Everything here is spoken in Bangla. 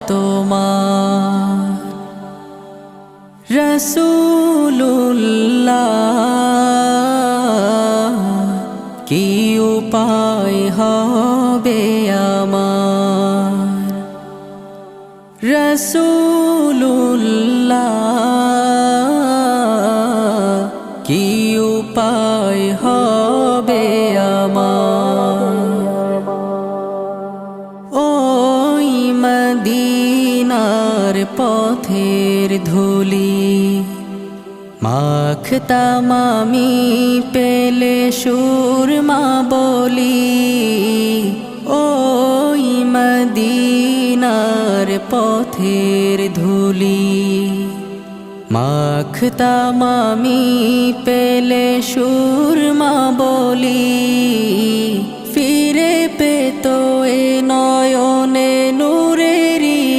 তোমার রাসূলুল্লাহ কি উপায় হবে আমার রাসূলুল্লাহ কি উপায় হবে আমার ওই মদিনার পথের ধুলি মাখতাম আমি পেলে সুরমা বলি ওই মদিনার পথের ধুলি মাখতাম আমি পেলে সুরমা বলি ফিরে পেতো এ নয়নে নূর